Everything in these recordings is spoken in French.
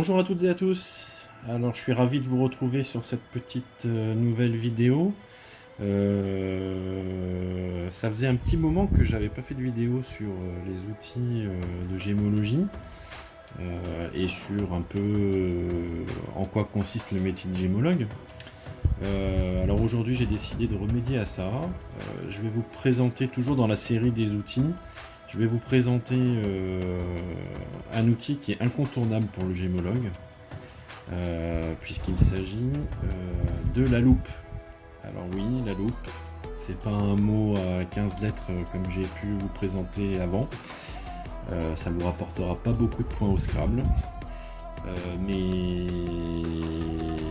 Bonjour à toutes et à tous. Alors, je suis ravi de vous retrouver sur cette petite nouvelle vidéo. Ça faisait un petit moment que j'avais pas fait de vidéo sur les outils de gémologie et sur un peu en quoi consiste le métier de gémologue. Alors aujourd'hui, j'ai décidé de remédier à ça. Je vais vous présenter, toujours dans la série des outils, je vais vous présenter un outil qui est incontournable pour le gémologue, puisqu'il s'agit de la loupe. Alors oui, la loupe, c'est pas un mot à 15 lettres comme j'ai pu vous présenter avant. Ça vous rapportera pas beaucoup de points au Scrabble. Mais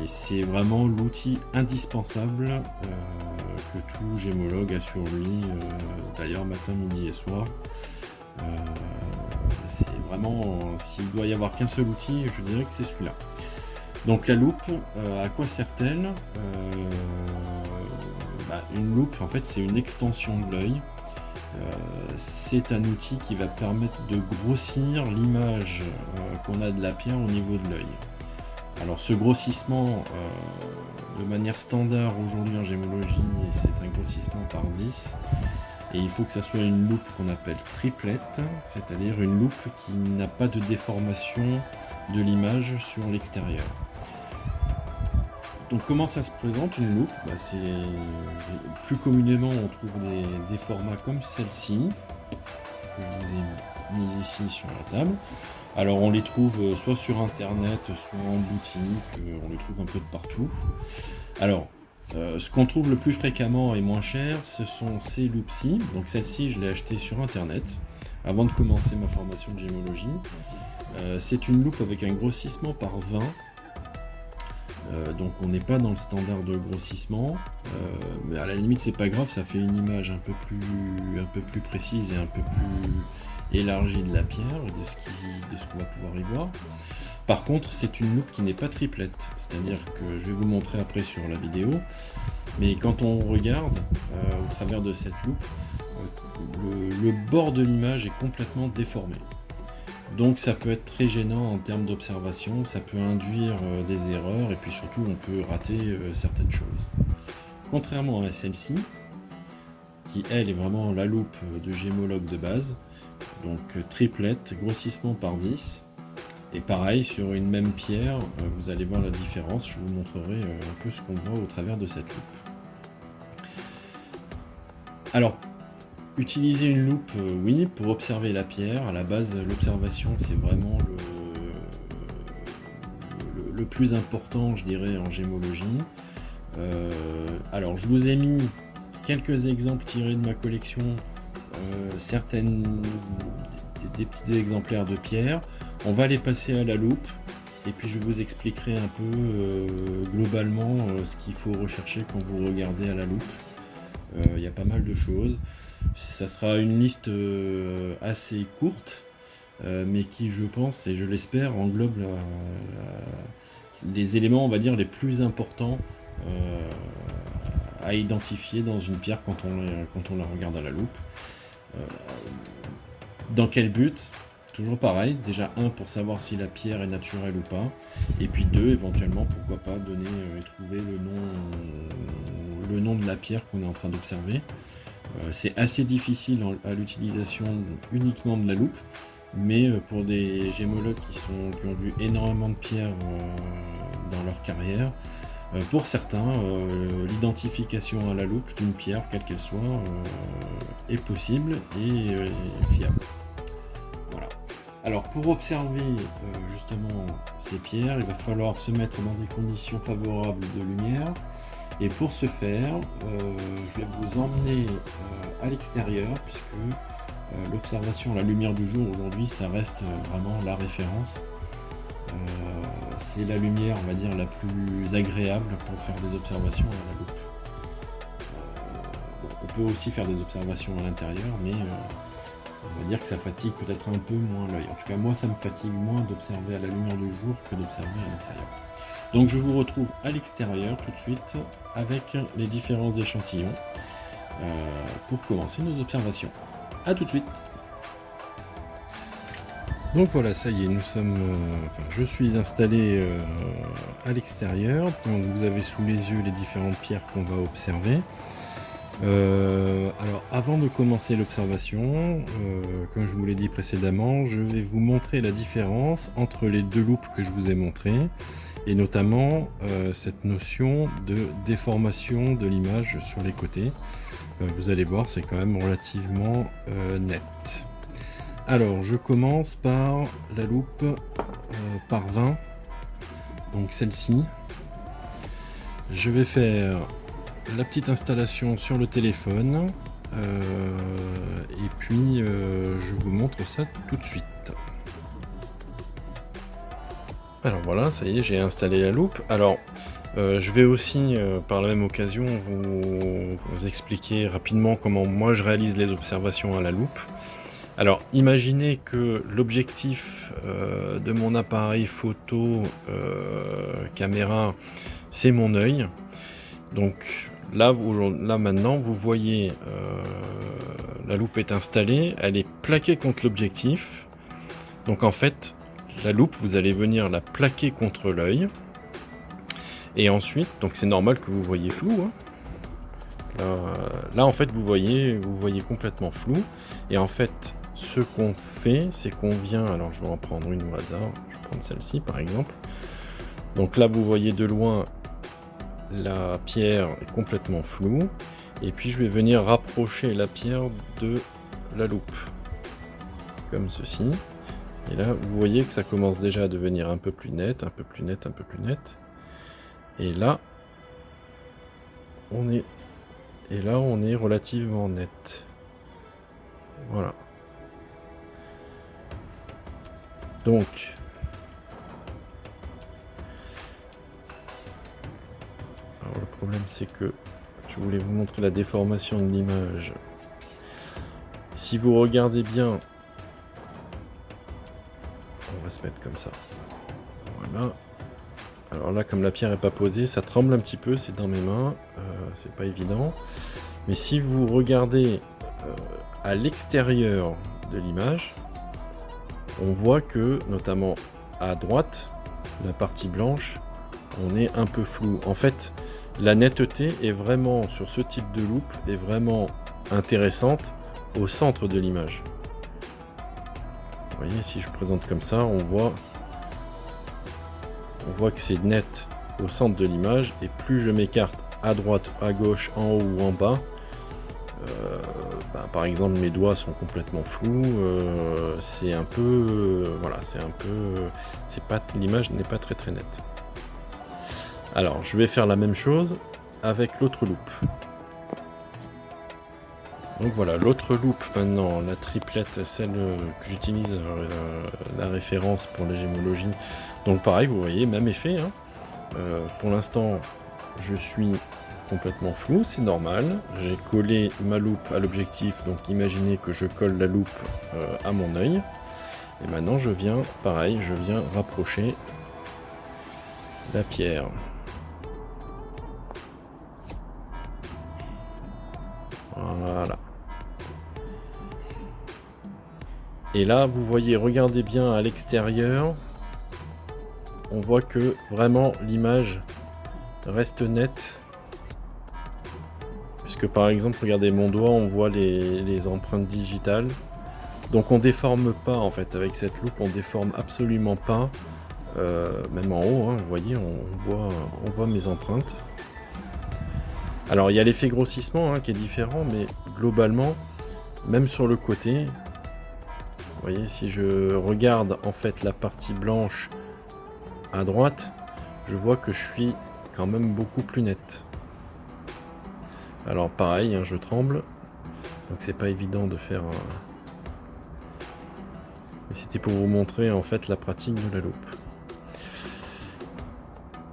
c'est vraiment l'outil indispensable que tout gémologue a sur lui, d'ailleurs matin, midi et soir. C'est vraiment, s'il doit y avoir qu'un seul outil, je dirais que c'est celui-là. Donc la loupe, à quoi sert-elle? Une loupe, en fait, c'est une extension de l'œil. C'est un outil qui va permettre de grossir l'image qu'on a de la pierre au niveau de l'œil. Alors ce grossissement, de manière standard aujourd'hui en gémologie, c'est un grossissement par 10. Et il faut que ça soit une loupe qu'on appelle triplette, c'est-à-dire une loupe qui n'a pas de déformation de l'image sur l'extérieur. Donc comment ça se présente une loupe? C'est plus communément on trouve des formats comme celle-ci que je vous ai mis ici sur la table. Alors on les trouve soit sur internet, soit en boutique, on les trouve un peu de partout. Alors ce qu'on trouve le plus fréquemment et moins cher, ce sont ces loupes-ci. Donc celle-ci, je l'ai achetée sur internet avant de commencer ma formation de gémologie. C'est une loupe avec un grossissement par 20. Donc on n'est pas dans le standard de grossissement, mais à la limite c'est pas grave, ça fait une image un peu plus précise et un peu plus élargie de la pierre, de ce qu'on va pouvoir y voir. Par contre, c'est une loupe qui n'est pas triplette, c'est-à-dire que je vais vous montrer après sur la vidéo, mais quand on regarde au travers de cette loupe, le bord de l'image est complètement déformé. Donc ça peut être très gênant en termes d'observation, ça peut induire des erreurs et puis surtout on peut rater certaines choses. Contrairement à celle-ci, qui elle est vraiment la loupe de gémologue de base, donc triplette, grossissement par 10, et pareil sur une même pierre, vous allez voir la différence, je vous montrerai un peu ce qu'on voit au travers de cette loupe. Alors, utiliser une loupe, oui, pour observer la pierre. À la base, l'observation, c'est vraiment le plus important, je dirais, en gémologie. Alors, je vous ai mis quelques exemples tirés de ma collection, des petits exemplaires de pierre. On va les passer à la loupe, et puis je vous expliquerai un peu globalement ce qu'il faut rechercher quand vous regardez à la loupe. Il y a pas mal de choses. Ça sera une liste assez courte, mais qui, je pense et je l'espère, englobe les éléments, on va dire, les plus importants à identifier dans une pierre quand on la regarde à la loupe. Dans quel but? Toujours pareil, déjà 1 pour savoir si la pierre est naturelle ou pas, et puis 2 éventuellement pourquoi pas donner et trouver le nom de la pierre qu'on est en train d'observer. C'est assez difficile à l'utilisation uniquement de la loupe, mais pour des gémologues qui ont vu énormément de pierres dans leur carrière, pour certains, l'identification à la loupe d'une pierre, quelle qu'elle soit, est possible et fiable. Voilà. Alors pour observer justement ces pierres, il va falloir se mettre dans des conditions favorables de lumière. Et pour ce faire, je vais vous emmener à l'extérieur, puisque l'observation à la lumière du jour aujourd'hui, ça reste vraiment la référence. C'est la lumière, on va dire, la plus agréable pour faire des observations à la loupe. On peut aussi faire des observations à l'intérieur, mais on va dire que ça fatigue peut-être un peu moins l'œil. En tout cas, moi, ça me fatigue moins d'observer à la lumière du jour que d'observer à l'intérieur. Donc je vous retrouve à l'extérieur tout de suite avec les différents échantillons pour commencer nos observations. A tout de suite. Donc voilà, ça y est, je suis installé à l'extérieur. Donc vous avez sous les yeux les différentes pierres qu'on va observer. Alors avant de commencer l'observation, comme je vous l'ai dit précédemment, je vais vous montrer la différence entre les deux loupes que je vous ai montrées, et notamment cette notion de déformation de l'image sur les côtés. Vous allez voir, c'est quand même relativement net. Alors, je commence par la loupe par 20, donc celle-ci. Je vais faire la petite installation sur le téléphone, et puis je vous montre ça tout de suite. Alors voilà, ça y est, j'ai installé la loupe. Alors, je vais aussi, par la même occasion, vous expliquer rapidement comment moi je réalise les observations à la loupe. Alors, imaginez que l'objectif de mon appareil photo caméra, c'est mon œil. Donc là maintenant, vous voyez, la loupe est installée, elle est plaquée contre l'objectif. Donc en fait, la loupe, vous allez venir la plaquer contre l'œil. Et ensuite, donc c'est normal que vous voyez flou, hein. Là, en fait, vous voyez complètement flou. Et en fait, ce qu'on fait, c'est qu'on vient... Alors, je vais en prendre une au hasard. Je vais prendre celle-ci, par exemple. Donc là, vous voyez de loin, la pierre est complètement floue. Et puis, je vais venir rapprocher la pierre de la loupe. Comme ceci. Et là, vous voyez que ça commence déjà à devenir un peu plus net, un peu plus net, un peu plus net. Et là, on est relativement net. Voilà. Donc, alors le problème c'est que je voulais vous montrer la déformation de l'image. Si vous regardez bien, on va se mettre comme ça. Voilà. Alors là, comme la pierre n'est pas posée, ça tremble un petit peu, c'est dans mes mains, c'est pas évident. Mais si vous regardez à l'extérieur de l'image, on voit que, notamment à droite, la partie blanche, on est un peu flou. En fait, la netteté est vraiment, sur ce type de loupe, est vraiment intéressante au centre de l'image. Vous voyez, si je présente comme ça, on voit que c'est net au centre de l'image, et plus je m'écarte à droite, à gauche, en haut ou en bas, par exemple mes doigts sont complètement flous, c'est un peu, l'image n'est pas très très nette. Alors je vais faire la même chose avec l'autre loupe. Donc voilà, l'autre loupe maintenant, la triplette, celle que j'utilise, la référence pour les gémologies. Donc pareil, vous voyez, même effet, hein. Pour l'instant, je suis complètement flou, c'est normal. J'ai collé ma loupe à l'objectif, donc imaginez que je colle la loupe à mon œil. Et maintenant, je viens rapprocher la pierre. Voilà. Et là, vous voyez, regardez bien à l'extérieur, on voit que vraiment l'image reste nette. Puisque par exemple, regardez mon doigt, on voit les empreintes digitales. Donc on déforme pas en fait, avec cette loupe, on déforme absolument pas. Même en haut, hein, vous voyez, on voit mes empreintes. Alors il y a l'effet grossissement, hein, qui est différent, mais globalement, même sur le côté, vous voyez, si je regarde en fait la partie blanche à droite, je vois que je suis quand même beaucoup plus net. Alors pareil, hein, je tremble, donc c'est pas évident de faire un... Mais c'était pour vous montrer en fait la pratique de la loupe.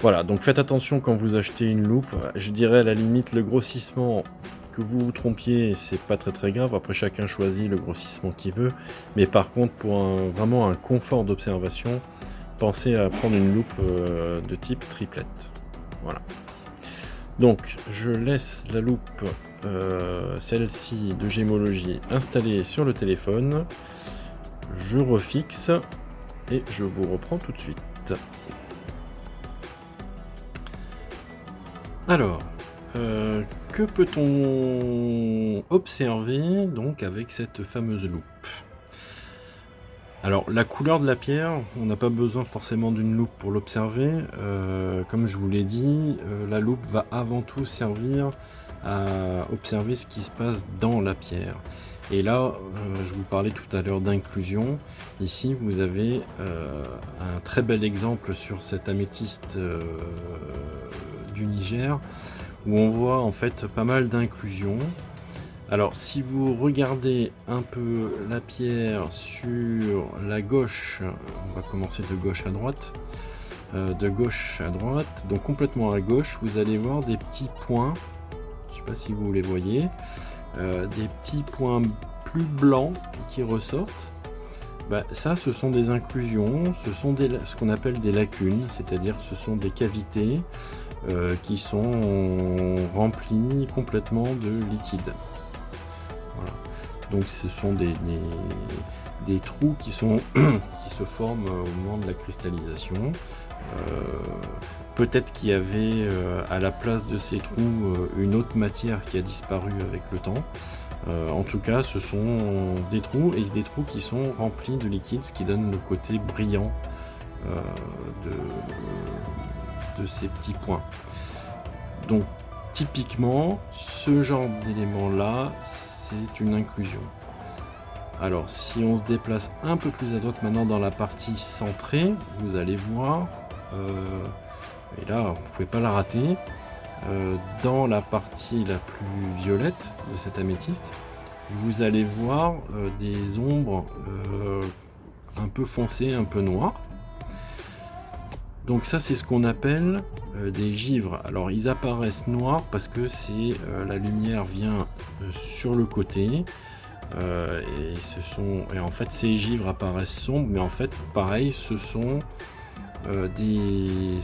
Voilà, donc faites attention quand vous achetez une loupe. Je dirais à la limite le grossissement, que vous vous trompiez, c'est pas très très grave. Après chacun choisit le grossissement qu'il veut. Mais par contre, pour vraiment un confort d'observation, pensez à prendre une loupe de type triplette. Voilà. Donc je laisse la loupe, celle-ci de gémologie, installée sur le téléphone. je refixe et je vous reprends tout de suite. Alors, que peut-on observer donc avec cette fameuse loupe? Alors, la couleur de la pierre, on n'a pas besoin forcément d'une loupe pour l'observer. Comme je vous l'ai dit, la loupe va avant tout servir à observer ce qui se passe dans la pierre. Et là, je vous parlais tout à l'heure d'inclusion. Ici, vous avez un très bel exemple sur cette améthyste du Niger, où on voit en fait pas mal d'inclusion. Alors, si vous regardez un peu la pierre sur la gauche, on va commencer de gauche à droite. Donc complètement à gauche, vous allez voir des petits points. Je ne sais pas si vous les voyez. Des petits points plus blancs qui ressortent. Ça, ce sont des inclusions, ce sont ce qu'on appelle des lacunes, c'est-à-dire ce sont des cavités qui sont remplies complètement de liquide. Voilà. Donc ce sont des trous qui se forment au moment de la cristallisation. Peut-être qu'il y avait à la place de ces trous une autre matière qui a disparu avec le temps. En tout cas, ce sont des trous et des trous qui sont remplis de liquide, ce qui donne le côté brillant de ces petits points. Donc typiquement, ce genre d'élément-là, c'est une inclusion. Alors, si on se déplace un peu plus à droite maintenant dans la partie centrée, vous allez voir, et là, vous ne pouvez pas la rater, dans la partie la plus violette de cette améthyste, vous allez voir des ombres un peu foncées, un peu noires. Donc ça, c'est ce qu'on appelle des givres. Alors ils apparaissent noirs parce que la lumière vient sur le côté et en fait ces givres apparaissent sombres, mais en fait pareil, ce sont des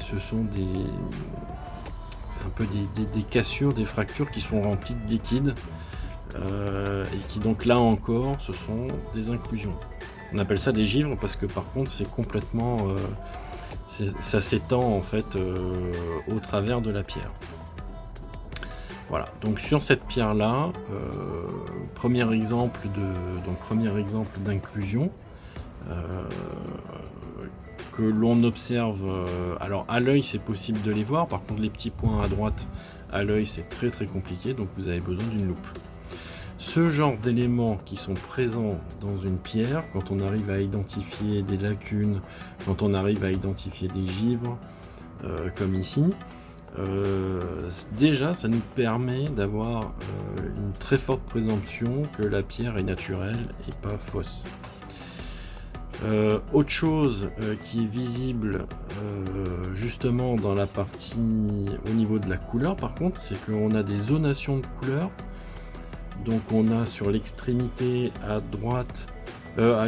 cassures, des fractures qui sont remplies de liquide et qui donc là encore ce sont des inclusions. On appelle ça des givres parce que par contre c'est complètement ça s'étend en fait au travers de la pierre. Voilà, donc sur cette pierre là, premier exemple d'inclusion que l'on observe. Alors à l'œil c'est possible de les voir, par contre les petits points à droite à l'œil c'est très très compliqué, donc vous avez besoin d'une loupe. Ce genre d'éléments qui sont présents dans une pierre, quand on arrive à identifier des lacunes, quand on arrive à identifier des givres, comme ici, déjà ça nous permet d'avoir une très forte présomption que la pierre est naturelle et pas fausse. Autre chose qui est visible justement dans la partie au niveau de la couleur, par contre, c'est qu'on a des zonations de couleurs. Donc on a sur l'extrémité à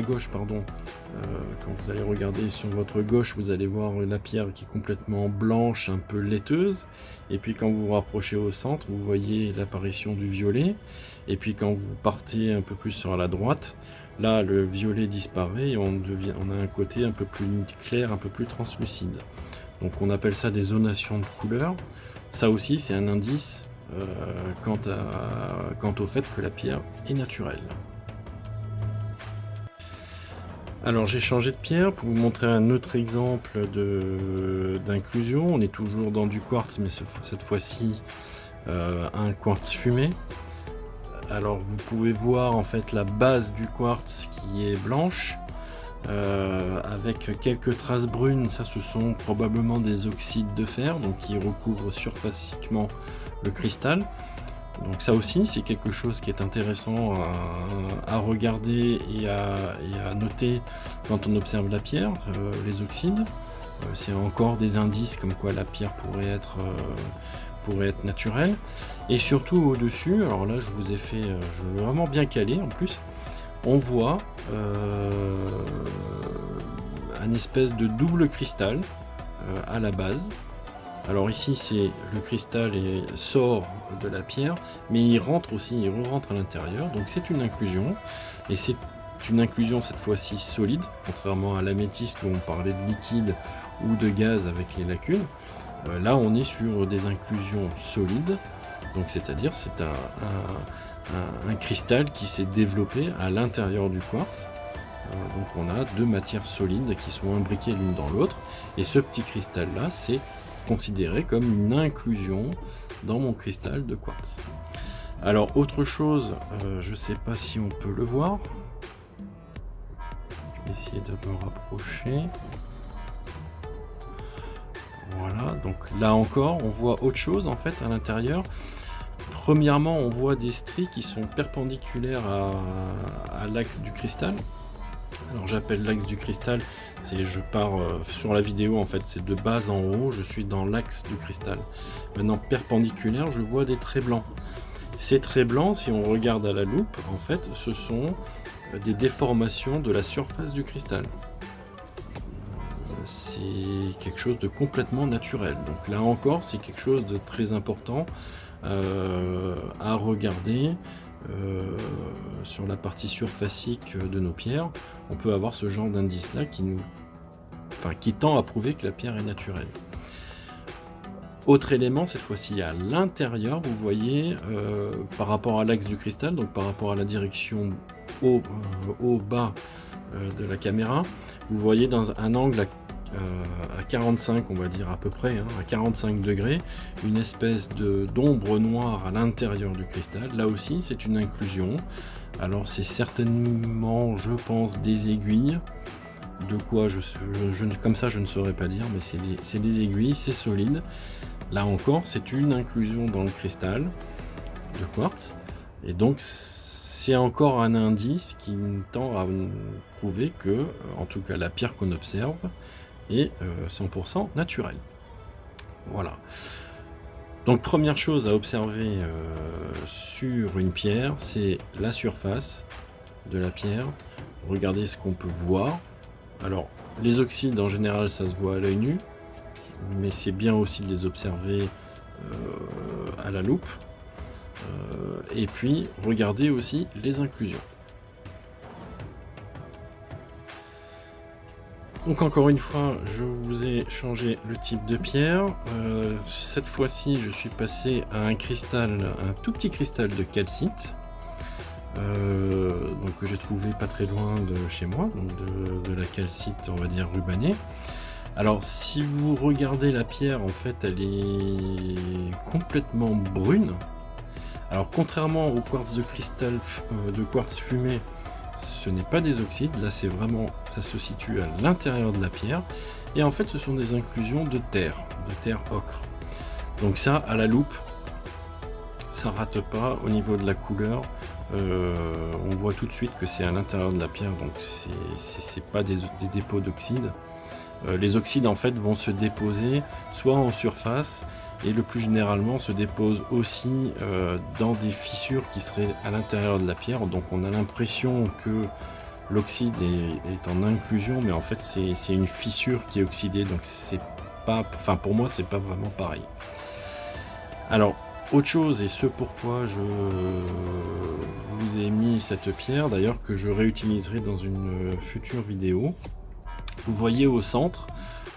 gauche, pardon. Quand vous allez regarder sur votre gauche, vous allez voir la pierre qui est complètement blanche, un peu laiteuse. Et puis quand vous vous rapprochez au centre, vous voyez l'apparition du violet. Et puis quand vous partez un peu plus sur la droite, là le violet disparaît et on a un côté un peu plus clair, un peu plus translucide. Donc on appelle ça des zonations de couleurs. Ça aussi c'est un indice quant au fait que la pierre est naturelle. Alors j'ai changé de pierre pour vous montrer un autre exemple d'inclusion. On est toujours dans du quartz, mais cette fois-ci un quartz fumé. Alors vous pouvez voir en fait la base du quartz qui est blanche avec quelques traces brunes. Ça, ce sont probablement des oxydes de fer, donc qui recouvrent surfaciquement le cristal. Donc ça aussi c'est quelque chose qui est intéressant à regarder et à noter quand on observe la pierre, les oxydes. C'est encore des indices comme quoi la pierre pourrait être naturelle. Et surtout au-dessus, alors là je vous ai fait, je veux vraiment bien caler en plus, on voit un espèce de double cristal à la base. Alors ici c'est le cristal sort de la pierre, mais il rentre aussi, il re-rentre à l'intérieur, donc c'est une inclusion. Et c'est C'est une inclusion cette fois-ci solide, contrairement à l'améthyste où on parlait de liquide ou de gaz avec les lacunes. Là on est sur des inclusions solides, donc c'est-à-dire c'est un cristal qui s'est développé à l'intérieur du quartz. Donc on a deux matières solides qui sont imbriquées l'une dans l'autre, et ce petit cristal là c'est considéré comme une inclusion dans mon cristal de quartz. Alors autre chose, je sais pas si on peut le voir, je vais essayer de me rapprocher. Voilà, donc là encore on voit autre chose en fait à l'intérieur. Premièrement on voit des stries qui sont perpendiculaires à l'axe du cristal. Alors j'appelle l'axe du cristal, c'est je pars sur la vidéo en fait, c'est de bas en haut, je suis dans l'axe du cristal. Maintenant perpendiculaire, je vois des traits blancs. Ces traits blancs, si on regarde à la loupe, en fait, ce sont des déformations de la surface du cristal. C'est quelque chose de complètement naturel. Donc là encore, c'est quelque chose de très important à regarder. Sur la partie surfacique de nos pierres, on peut avoir ce genre d'indice là qui tend à prouver que la pierre est naturelle. Autre élément, cette fois-ci à l'intérieur, vous voyez par rapport à l'axe du cristal, donc par rapport à la direction haut-bas de la caméra, vous voyez dans un angle à 45, on va dire à peu près, à 45 degrés, une espèce d'ombre noire à l'intérieur du cristal. Là aussi, c'est une inclusion. Alors, c'est certainement, je pense, des aiguilles. De quoi comme ça, je ne saurais pas dire, mais c'est des aiguilles, c'est solide. Là encore, c'est une inclusion dans le cristal de quartz. Et donc, c'est encore un indice qui tend à prouver que, en tout cas, la pierre qu'on observe est 100% naturelle. Voilà. Donc première chose à observer sur une pierre, c'est la surface de la pierre. Regardez ce qu'on peut voir. Alors les oxydes en général ça se voit à l'œil nu, mais c'est bien aussi de les observer à la loupe. Et puis regardez aussi les inclusions. Donc encore une fois, je vous ai changé le type de pierre. Cette fois-ci, je suis passé à un tout petit cristal de calcite, donc que j'ai trouvé pas très loin de chez moi, donc de la calcite, on va dire rubanée. Alors, si vous regardez la pierre, en fait, elle est complètement brune. Alors, contrairement au quartz de cristal, de quartz fumé, ce n'est pas des oxydes, là c'est vraiment, ça se situe à l'intérieur de la pierre, et en fait ce sont des inclusions de terre ocre. Donc ça, à la loupe, ça rate pas au niveau de la couleur, on voit tout de suite que c'est à l'intérieur de la pierre, donc c'est pas des dépôts d'oxydes. Les oxydes en fait vont se déposer soit en surface, et le plus généralement se dépose aussi dans des fissures qui seraient à l'intérieur de la pierre. Donc on a l'impression que l'oxyde est en inclusion, mais en fait c'est une fissure qui est oxydée, donc c'est pas, enfin pour moi c'est pas vraiment pareil. Alors autre chose, et ce pourquoi je vous ai mis cette pierre, d'ailleurs que je réutiliserai dans une future vidéo, vous voyez au centre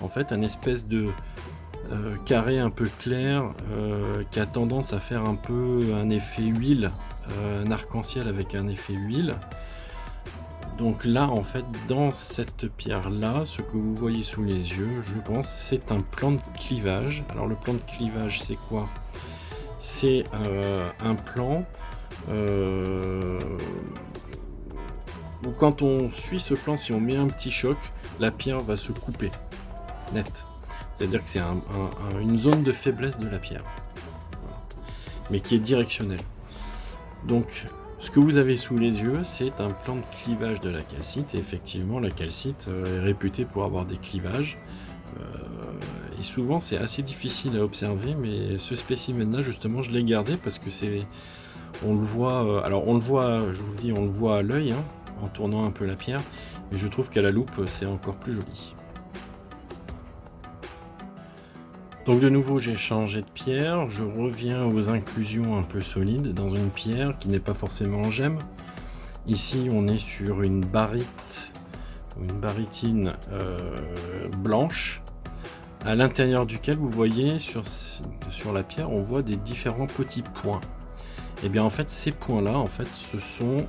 en fait un espèce de carré un peu clair qui a tendance à faire un peu un effet huile, un arc-en-ciel avec un effet huile. Donc là en fait dans cette pierre là, ce que vous voyez sous les yeux, je pense c'est un plan de clivage. Alors le plan de clivage c'est quoi? C'est un plan où quand on suit ce plan, si on met un petit choc, la pierre va se couper net. C'est-à-dire que c'est une zone de faiblesse de la pierre, voilà, mais qui est directionnelle. Donc, ce que vous avez sous les yeux, c'est un plan de clivage de la calcite. Et effectivement, la calcite est réputée pour avoir des clivages. Et souvent, c'est assez difficile à observer, mais ce spécimen-là, justement, je l'ai gardé parce que on le voit. Alors, on le voit, je vous le dis, on le voit à l'œil, en tournant un peu la pierre, mais je trouve qu'à la loupe, c'est encore plus joli. Donc de nouveau j'ai changé de pierre, je reviens aux inclusions un peu solides dans une pierre qui n'est pas forcément en gemme. Ici, on est sur une barite, une baritine blanche, à l'intérieur duquel vous voyez sur la pierre, on voit des différents petits points. Et bien en fait, ces points-là, en fait, ce sont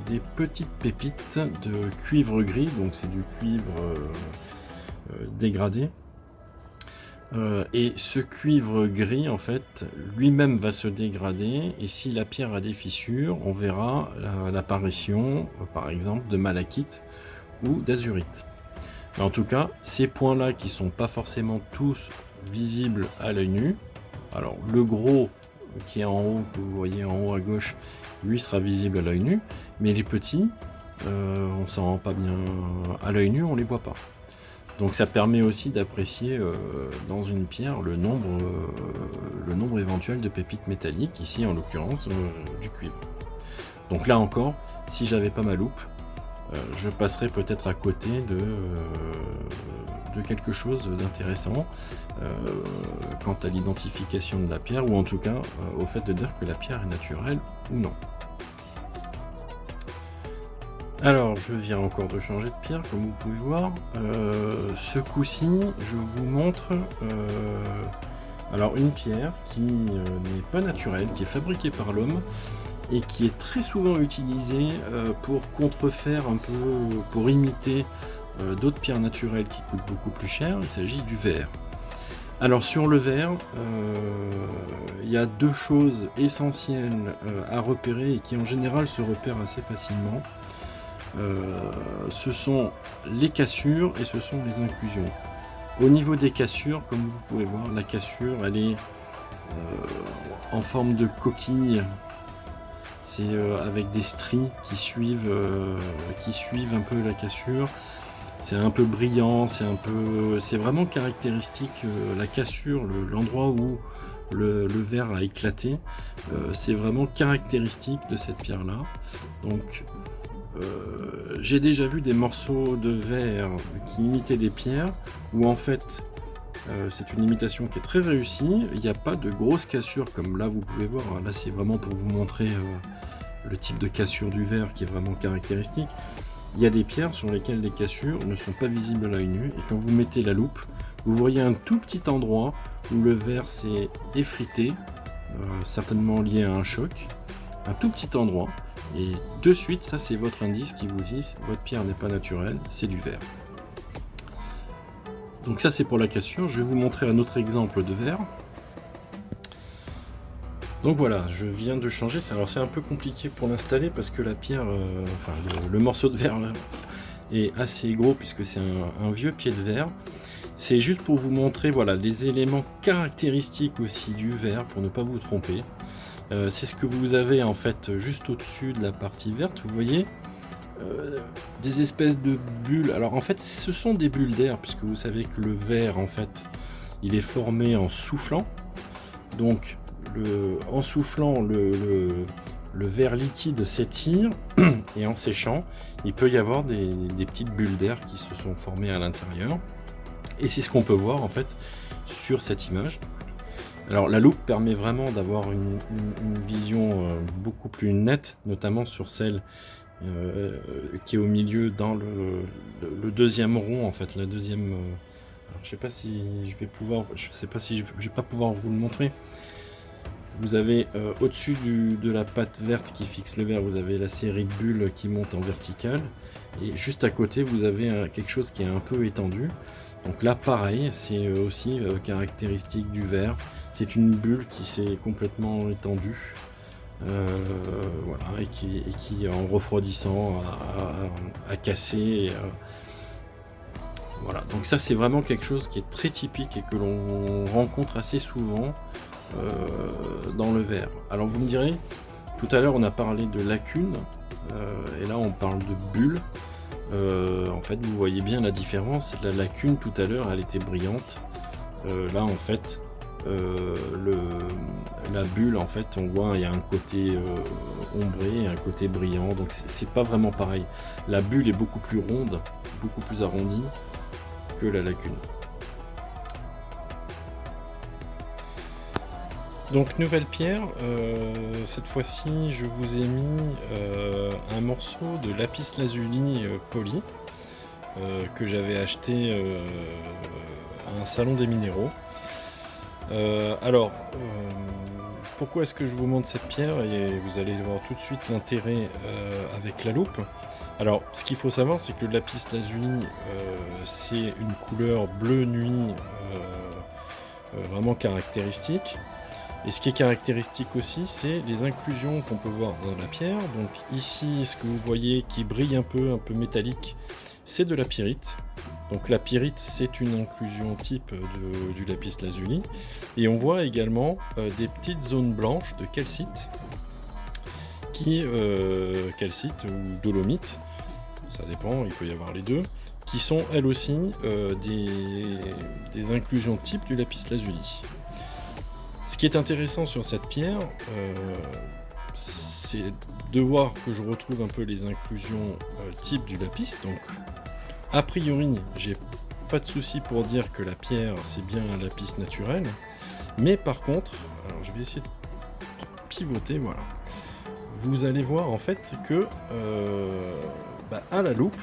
des petites pépites de cuivre gris, donc c'est du cuivre dégradé. Et ce cuivre gris, en fait, lui-même va se dégrader, et si la pierre a des fissures, on verra l'apparition, par exemple, de malachite ou d'azurite. Mais en tout cas, ces points-là qui sont pas forcément tous visibles à l'œil nu, alors le gros qui est en haut, que vous voyez en haut à gauche, lui sera visible à l'œil nu, mais les petits, on s'en rend pas bien à l'œil nu, on les voit pas. Donc ça permet aussi d'apprécier dans une pierre le nombre éventuel de pépites métalliques, ici en l'occurrence du cuivre. Donc là encore, si j'avais pas ma loupe, je passerai peut-être à côté de quelque chose d'intéressant quant à l'identification de la pierre, ou en tout cas au fait de dire que la pierre est naturelle ou non. Alors je viens encore de changer de pierre, comme vous pouvez voir. Ce coup-ci, je vous montre alors une pierre qui n'est pas naturelle, qui est fabriquée par l'homme, et qui est très souvent utilisé pour contrefaire un peu, pour imiter d'autres pierres naturelles qui coûtent beaucoup plus cher. Il s'agit du verre. Alors sur le verre, il y a deux choses essentielles à repérer et qui en général se repèrent assez facilement. Ce sont les cassures et ce sont les inclusions. Au niveau des cassures, comme vous pouvez voir, la cassure elle est en forme de coquille. C'est avec des stries qui suivent un peu la cassure. C'est un peu brillant, c'est vraiment caractéristique. La cassure, l'endroit où le verre a éclaté, c'est vraiment caractéristique de cette pierre-là. Donc, j'ai déjà vu des morceaux de verre qui imitaient des pierres, où en fait, c'est une imitation qui est très réussie. Il n'y a pas de grosses cassures comme là vous pouvez voir. Là c'est vraiment pour vous montrer le type de cassure du verre qui est vraiment caractéristique. Il y a des pierres sur lesquelles les cassures ne sont pas visibles à l'œil nu, et quand vous mettez la loupe, vous voyez un tout petit endroit où le verre s'est effrité, certainement lié à un choc, un tout petit endroit, et de suite ça c'est votre indice qui vous dit votre pierre n'est pas naturelle, c'est du verre. Donc ça c'est pour la cassure. Je vais vous montrer un autre exemple de verre. Donc voilà, je viens de changer. Alors c'est un peu compliqué pour l'installer parce que la pierre, le morceau de verre là, est assez gros puisque c'est un vieux pied de verre. C'est juste pour vous montrer voilà, les éléments caractéristiques aussi du verre pour ne pas vous tromper. C'est ce que vous avez en fait juste au-dessus de la partie verte, vous voyez des espèces de bulles. Alors en fait ce sont des bulles d'air puisque vous savez que le verre en fait il est formé en soufflant. Donc en soufflant le verre liquide s'étire et en séchant il peut y avoir des petites bulles d'air qui se sont formées à l'intérieur, et c'est ce qu'on peut voir en fait sur cette image. Alors la loupe permet vraiment d'avoir une vision beaucoup plus nette, notamment sur celle qui est au milieu dans le deuxième rond en fait, la deuxième. Alors, je sais pas si je vais pouvoir, je sais pas si je vais pas pouvoir vous le montrer. Vous avez au-dessus de la patte verte qui fixe le verre, vous avez la série de bulles qui monte en verticale, et juste à côté vous avez quelque chose qui est un peu étendu. Donc là pareil, c'est aussi caractéristique du verre, c'est une bulle qui s'est complètement étendue, voilà, et qui en refroidissant a cassé. Voilà, donc ça c'est vraiment quelque chose qui est très typique et que l'on rencontre assez souvent dans le verre. Alors vous me direz, tout à l'heure on a parlé de lacunes, et là on parle de bulles. En fait vous voyez bien la différence. La lacune tout à l'heure elle était brillante, là en fait la bulle en fait on voit il y a un côté ombré et un côté brillant, donc c'est pas vraiment pareil. La bulle est beaucoup plus ronde, beaucoup plus arrondie que la lacune. Donc nouvelle pierre, cette fois-ci je vous ai mis un morceau de lapis lazuli poli que j'avais acheté à un salon des minéraux. Pourquoi est-ce que je vous montre cette pierre? Et vous allez voir tout de suite l'intérêt avec la loupe. Alors, ce qu'il faut savoir, c'est que le lapis lazuli, c'est une couleur bleu nuit vraiment caractéristique. Et ce qui est caractéristique aussi, c'est les inclusions qu'on peut voir dans la pierre. Donc ici, ce que vous voyez qui brille un peu métallique, c'est de la pyrite. Donc la pyrite, c'est une inclusion type du lapis lazuli. Et on voit également des petites zones blanches de calcite, calcite ou dolomite, ça dépend, il peut y avoir les deux, qui sont elles aussi des inclusions type du lapis lazuli. Ce qui est intéressant sur cette pierre, c'est de voir que je retrouve un peu les inclusions type du lapis. Donc, a priori, j'ai pas de souci pour dire que la pierre, c'est bien un lapis naturel. Mais par contre, alors je vais essayer de pivoter, voilà. Vous allez voir en fait que, à la loupe,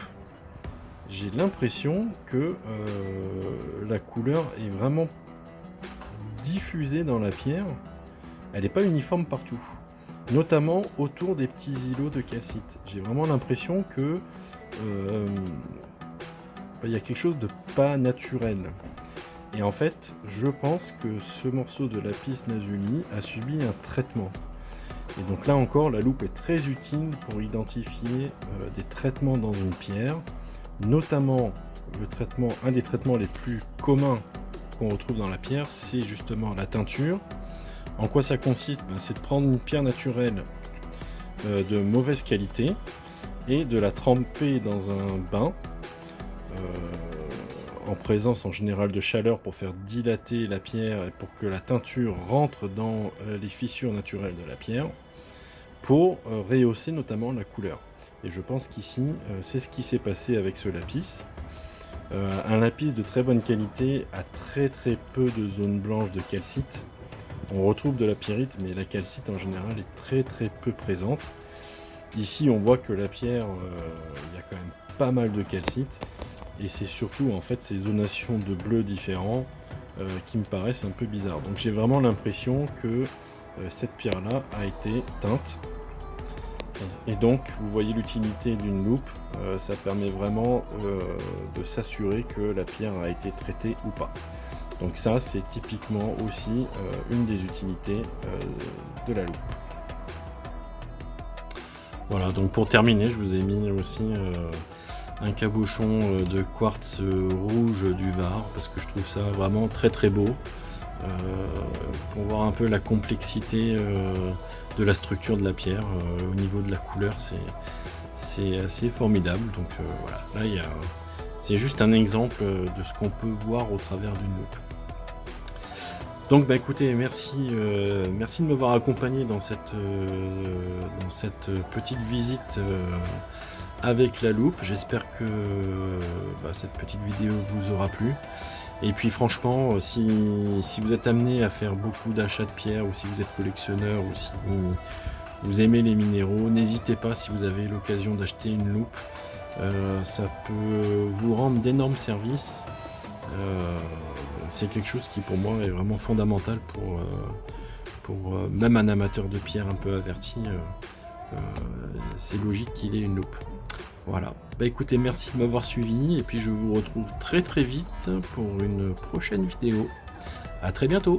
j'ai l'impression que la couleur est vraiment diffusée dans la pierre, elle n'est pas uniforme partout, notamment autour des petits îlots de calcite. J'ai vraiment l'impression que il y a quelque chose de pas naturel. Et en fait, je pense que ce morceau de lapis lazuli a subi un traitement. Et donc là encore, la loupe est très utile pour identifier des traitements dans une pierre, notamment un des traitements les plus communs qu'on retrouve dans la pierre, c'est justement la teinture. En quoi ça consiste? C'est de prendre une pierre naturelle de mauvaise qualité et de la tremper dans un bain en présence en général de chaleur pour faire dilater la pierre et pour que la teinture rentre dans les fissures naturelles de la pierre pour rehausser notamment la couleur. Et je pense qu'ici, c'est ce qui s'est passé avec ce lapis. Un lapis de très bonne qualité a très peu de zones blanches de calcite. On retrouve de la pyrite, mais la calcite en général est très peu présente. Ici, on voit que la pierre, il y a quand même pas mal de calcite. Et c'est surtout en fait ces zonations de bleu différents qui me paraissent un peu bizarres. Donc j'ai vraiment l'impression que cette pierre-là a été teinte. Et donc, vous voyez l'utilité d'une loupe, ça permet vraiment de s'assurer que la pierre a été traitée ou pas. Donc ça, c'est typiquement aussi une des utilités de la loupe. Voilà, donc pour terminer, je vous ai mis aussi un cabochon de quartz rouge du Var, parce que je trouve ça vraiment très beau. Pour voir un peu la complexité de la structure de la pierre au niveau de la couleur, c'est assez formidable. Donc voilà, là c'est juste un exemple de ce qu'on peut voir au travers d'une loupe. Donc écoutez, merci de m'avoir accompagné dans cette petite visite avec la loupe. J'espère que cette petite vidéo vous aura plu. Et puis franchement, si vous êtes amené à faire beaucoup d'achats de pierres, ou si vous êtes collectionneur, ou si vous aimez les minéraux, n'hésitez pas, si vous avez l'occasion d'acheter une loupe. Ça peut vous rendre d'énormes services. C'est quelque chose qui pour moi est vraiment fondamental pour même un amateur de pierre un peu averti. C'est logique qu'il ait une loupe. Voilà, écoutez, merci de m'avoir suivi, et puis je vous retrouve très vite pour une prochaine vidéo. À très bientôt.